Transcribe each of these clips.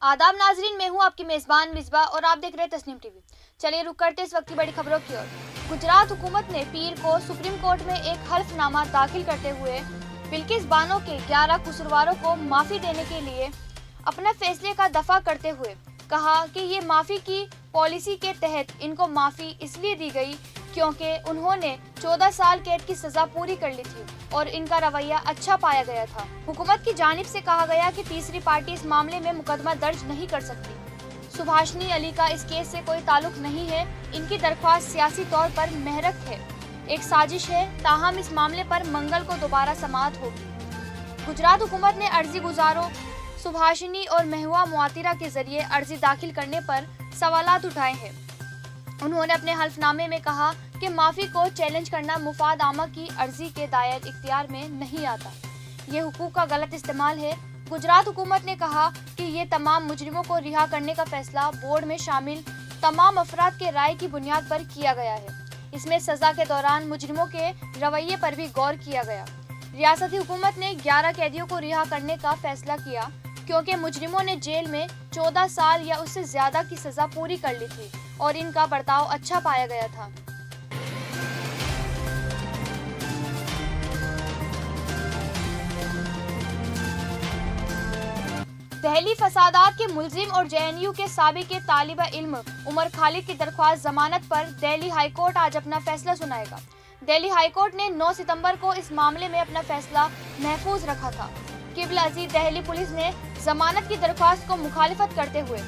आदाब नाजरीन, मैं हूं आपकी मेजबान मिसबा और आप देख रहे हैं तस्नीम टीवी। चलिए रुक करते इस वक्त की बड़ी खबरों की ओर। गुजरात हुकूमत ने पीर को सुप्रीम कोर्ट में एक हल्फनामा दाखिल करते हुए बिल्किस बानो के 11 कसूरवारों को माफी देने के लिए अपने फैसले का दफा करते हुए कहा कि ये माफी की पॉलिसी के तहत इनको माफी इसलिए दी गई क्योंकि उन्होंने 14 साल कैद की सजा पूरी कर ली थी और इनका रवैया अच्छा पाया गया था। हुकूमत की जानिब से कहा गया कि तीसरी पार्टी इस मामले में मुकदमा दर्ज नहीं कर सकती। सुभाषनी अली का इस केस से कोई ताल्लुक नहीं है। इनकी दरख्वास्त सियासी तौर पर महरक है, एक साजिश है। ताहम इस मामले पर मंगल को दोबारा समाअत होगी। गुजरात हुकूमत ने अर्जी गुजारों सुभाषनी और महुआ मुआतिरा के जरिए अर्जी दाखिल करने पर सवालात उठाए हैं। उन्होंने अपने हल्फनामे में कहा कि माफी को चैलेंज करना मुफाद आमा की अर्जी के दायर इख्तियार में नहीं आता। ये हुकूक का गलत इस्तेमाल है। गुजरात हुकूमत ने कहा कि ये तमाम मुजरिमों को रिहा करने का फैसला बोर्ड में शामिल तमाम अफराद के राय की बुनियाद पर किया गया है। इसमें सजा के दौरान मुजरिमों के रवैये पर भी गौर किया गया। रियासती हुकूमत ने 11 कैदियों को रिहा करने का फैसला किया क्योंकि मुजरिमों ने जेल में 14 साल या उससे ज्यादा की सजा पूरी कर ली थी और इनका बर्ताव अच्छा पाया गया था। दहली फसादात के मुलजिम और जेएनयू के साबिक तालिबा इल्म उमर खालिद की दरख्वास्त जमानत पर दिल्ली हाईकोर्ट आज अपना फैसला सुनाएगा। दिल्ली हाईकोर्ट ने 9 सितंबर को इस मामले में अपना फैसला महफूज रखा था। किबल अजीज दिल्ली पुलिस ने जमानत की दरख्वास्त को मुखालिफत करते हुए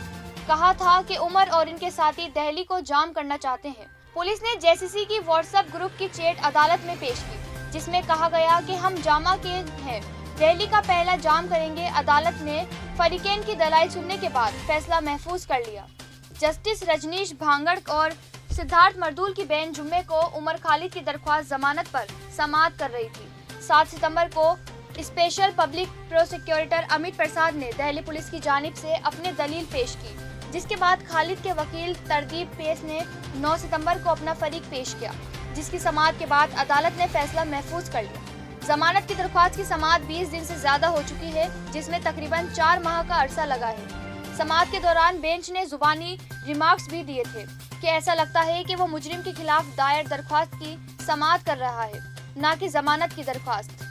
कहा था कि उमर और इनके साथी दिल्ली को जाम करना चाहते हैं। पुलिस ने जेसीसी की व्हाट्सएप ग्रुप की चैट अदालत में पेश की, जिसमें कहा गया कि हम जामा के हैं, दिल्ली का पहला जाम करेंगे। अदालत ने फरीकैन की दलाइल सुनने के बाद फैसला महफूज कर लिया। जस्टिस रजनीश भांगड़ और सिद्धार्थ मर्दूल की बेंच जुम्मे को उमर खालिद की दरख्वास्त जमानत पर समाअत कर रही थी। 7 सितंबर को स्पेशल पब्लिक प्रोसिक्यूटर अमित प्रसाद ने दिल्ली पुलिस की जानिब से अपने दलील पेश की, जिसके बाद खालिद के वकील तरदीप पेस ने 9 सितंबर को अपना फरीक पेश किया, जिसकी समाअत के बाद अदालत ने फैसला महफूज कर लिया। जमानत की दरख्वास्त की समाअत 20 दिन से ज्यादा हो चुकी है, जिसमें तकरीबन 4 माह का अरसा लगा है। समाअत के दौरान बेंच ने जुबानी रिमार्क्स भी दिए थे कि ऐसा लगता है कि वो मुजरिम के खिलाफ दायर दरख्वास्त की समाअत कर रहा है, न कि जमानत की दरख्वास्त।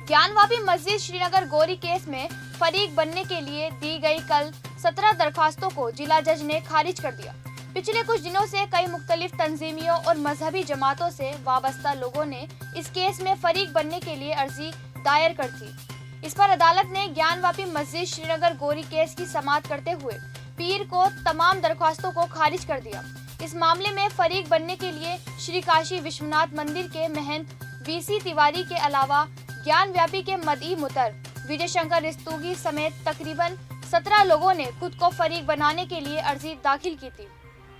ज्ञानवापी मस्जिद श्रीनगर गोरी केस में फरीक बनने के लिए दी गई कल 17 दरखास्तों को जिला जज ने खारिज कर दिया। पिछले कुछ दिनों से कई मुख्तलिफ तंजीमियों और मजहबी जमातों से वाबस्ता लोगों ने इस केस में फरीक बनने के लिए अर्जी दायर कर थी। इस पर अदालत ने ज्ञानवापी मस्जिद श्रीनगर गोरी केस की समाअत करते हुए पीर को तमाम दरखास्तों को खारिज कर दिया। इस मामले में फरीक बनने के लिए श्री काशी विश्वनाथ मंदिर के महंत वीसी तिवारी के अलावा ज्ञानव्यापी के मदई मुतर विजय शंकर रस्तोगी समेत तकरीबन 17 लोगों ने खुद को फरीक बनाने के लिए अर्जी दाखिल की थी।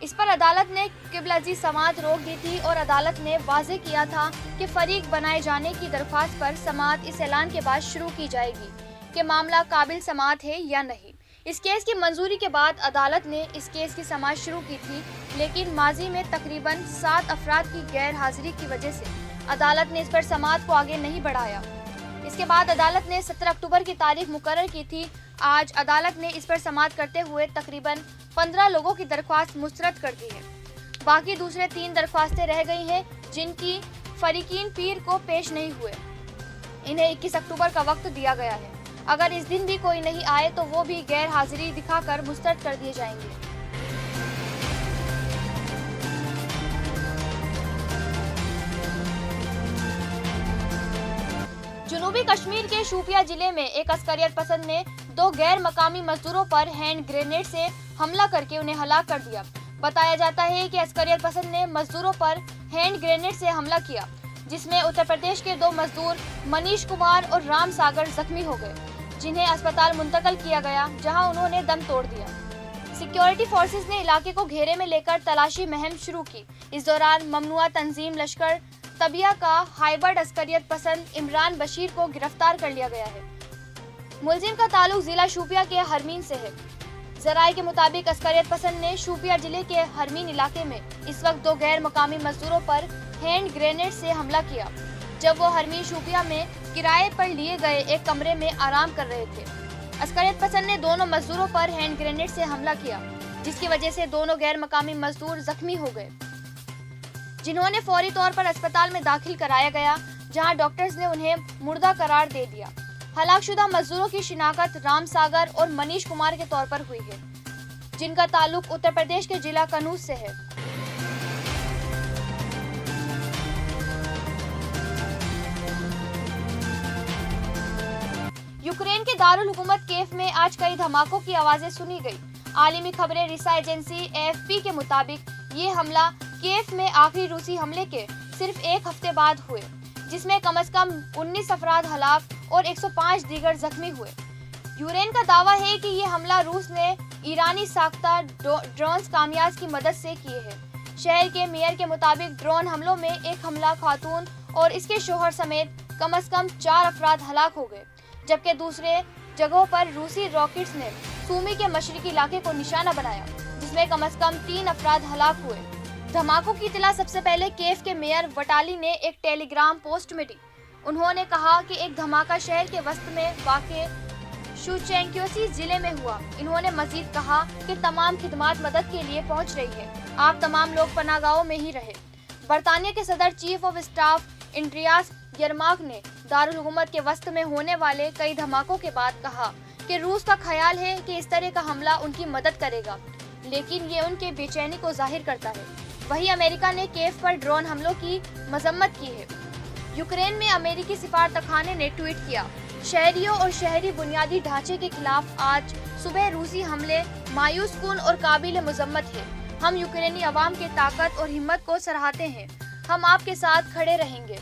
इस पर अदालत ने किबलाजी समाअत रोक दी थी और अदालत ने वाज़ेह किया था कि फरीक बनाए जाने की दरख्वास्त पर समाअत इस ऐलान के बाद शुरू की जाएगी कि मामला काबिल समाअत है या नहीं। इस केस की मंजूरी के बाद अदालत ने इस केस की समाअत शुरू की थी, लेकिन माजी में तकरीबन 7 अफराद की गैर हाजिरी की वजह से अदालत ने इस पर समाअत को आगे नहीं बढ़ाया। इसके बाद अदालत ने 17 अक्टूबर की तारीख मुकर्रर की थी। आज अदालत ने इस पर समाअत करते हुए तकरीबन 15 लोगों की दरख्वास्त मुस्तरद कर दी है। बाकी दूसरे 3 दरख्वास्तें रह गई हैं, जिनकी फरीकीन पीर को पेश नहीं हुए। इन्हें 21 अक्टूबर का वक्त दिया गया है। अगर इस दिन भी कोई नहीं आए तो वो भी गैर हाजिरी दिखाकर मुस्तरद कर दिए जाएंगे। जनूबी कश्मीर के शोपियां जिले में एक अस्करियत पसंद ने 2 गैर मकामी मजदूरों पर हैंड ग्रेनेड से हमला करके उन्हें हलाक कर दिया। बताया जाता है कि अस्करियत पसंद ने मजदूरों पर हैंड ग्रेनेड से हमला किया, जिसमें उत्तर प्रदेश के 2 मजदूर मनीष कुमार और राम सागर जख्मी हो गए, जिन्हें अस्पताल मुंतकिल किया गया, जहां उन्होंने दम तोड़ दिया। सिक्योरिटी फोर्सेस ने इलाके को घेरे में लेकर तलाशी मुहिम शुरू की। इस दौरान ममनुआ तंजीम लश्कर तबिया का हाइबर्ड अस्करियत पसंद इमरान बशीर को गिरफ्तार कर लिया गया है। मुलजिम का ताल्लुक जिला शोपियां के हरमीन से है। जराये के मुताबिक अस्करियत पसंद ने शोपियां जिले के हरमीन इलाके में इस वक्त 2 गैर मकामी मजदूरों पर हैंड ग्रेनेड से हमला किया जब वो हरमी शूपिया में किराए पर लिए गए एक कमरे में आराम कर रहे थे। अस्करियत पसंद ने दोनों मजदूरों पर हैंड ग्रेनेड से हमला किया, जिसकी वजह से दोनों गैर मकामी मजदूर जख्मी हो गए, जिन्होंने फौरी तौर पर अस्पताल में दाखिल कराया गया, जहां डॉक्टर्स ने उन्हें मुर्दा करार दे दिया। हलाकशुदा मजदूरों की शिनाख्त राम सागर और मनीष कुमार के तौर पर हुई है, जिनका ताल्लुक उत्तर प्रदेश के जिला कनूज से है। यूक्रेन के दारुल हुकूमत कीव में आज कई धमाकों की आवाजें सुनी गई। आलमी खबरें रिसा एजेंसी AFP के मुताबिक ये हमला कीव में आखिरी रूसी हमले के सिर्फ एक हफ्ते बाद हुए, जिसमें कम से कम 19 अफराद हलाक और 105 दीगर जख्मी हुए। यूक्रेन का दावा है कि ये हमला रूस ने ईरानी साख्ता ड्रोन्स कामयाज की मदद से किए हैं। शहर के मेयर के मुताबिक ड्रोन हमलों में एक हमला खातून और इसके शोहर समेत कम से कम 4 अफराद हलाक हो गए, जबकि दूसरे जगहों पर रूसी रॉकेट्स ने सूमी के मशरकी इलाके को निशाना बनाया, जिसमें कम से कम 3 अफराद हलाक हुए। धमाकों की इतला सबसे पहले कीव के मेयर वटाली ने एक टेलीग्राम पोस्ट में दी। उन्होंने कहा कि एक धमाका शहर के वस्त में वाक़े शुचेंक्योसी जिले में हुआ। इन्होंने मजीद कहा कि तमाम खिदमात मदद के लिए पहुंच रही है, आप तमाम लोग पनाहगाहों में ही रहे। बरतानिया के सदर चीफ ऑफ स्टाफ इंड्रियास यरमाक ने दारुल हुकूमत के वस्त में होने वाले कई धमाकों के बाद कहा कि रूस का ख्याल है कि इस तरह का हमला उनकी मदद करेगा, लेकिन ये उनके बेचैनी को जाहिर करता है। वहीं अमेरिका ने कीव पर ड्रोन हमलों की मजम्मत की है। यूक्रेन में अमेरिकी सिफारतखाने ने ट्वीट किया, शहरियों और शहरी बुनियादी ढांचे के खिलाफ आज सुबह रूसी हमले मायूस कुन और काबिल मजम्मत है। हम यूक्रेनी अवाम की ताकत और हिम्मत को सराहते हैं। हम आपके साथ खड़े रहेंगे।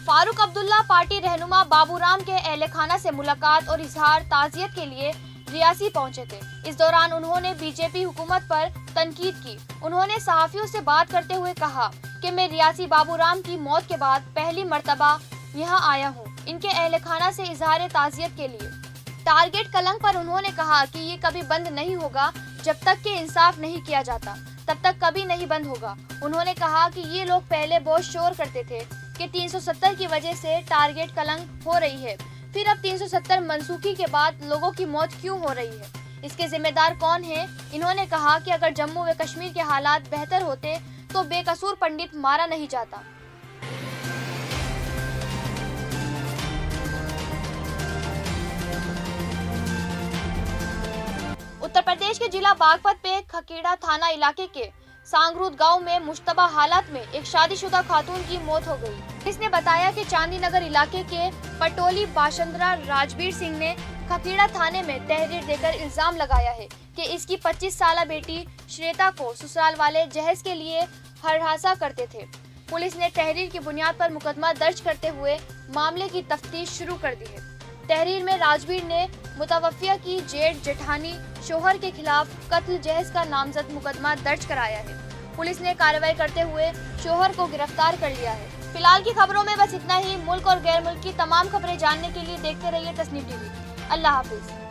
फारूक अब्दुल्ला पार्टी रहनुमा बाबूराम के अहले खाना से मुलाकात और इजहार ताज़ियत के लिए रियासी पहुंचे थे। इस दौरान उन्होंने बीजेपी हुकूमत पर तनकीद की। उन्होंने सहाफियों से बात करते हुए कहा कि मैं रियासी बाबूराम की मौत के बाद पहली मर्तबा यहां आया हूं, इनके अहले खाना से इजहार ताज़ियत के लिए। टारगेट कलंक पर उन्होंने कहा कि ये कभी बंद नहीं होगा, जब तक कि इंसाफ नहीं किया जाता तब तक कभी नहीं बंद होगा। उन्होंने कहा कि ये लोग पहले बहुत शोर करते थे कि 370 की वजह से टारगेट कलंक हो रही है, फिर अब 370 मनसूखी के बाद लोगों की मौत क्यों हो रही है, इसके जिम्मेदार कौन है। इन्होंने कहा कि अगर जम्मू व कश्मीर के हालात बेहतर होते तो बेकसूर पंडित मारा नहीं जाता। उत्तर प्रदेश के जिला बागपत पे खकीड़ा थाना इलाके के सांगरूद गांव में मुश्तबा हालात में एक शादीशुदा खातून की मौत हो गई। इसने बताया कि चांदीनगर इलाके के पटोली बाशिंदा राजवीर सिंह ने खकीड़ा थाने में तहरीर देकर इल्जाम लगाया है कि इसकी 25 साला बेटी श्वेता को ससुराल वाले जहेज के लिए हरासा करते थे। पुलिस ने तहरीर की बुनियाद पर मुकदमा दर्ज करते हुए मामले की तफ्तीश शुरू कर दी है। तहरीर में राजवीर ने मुतवफ़िया की जेठ जेठानी शोहर के खिलाफ कत्ल जहेज का नामजद मुकदमा दर्ज कराया है। पुलिस ने कार्रवाई करते हुए शोहर को गिरफ्तार कर लिया है। फिलहाल की खबरों में बस इतना ही। मुल्क और गैर मुल्क की तमाम खबरें जानने के लिए देखते रहिए तस्नीम टीवी। अल्लाह हाफिज।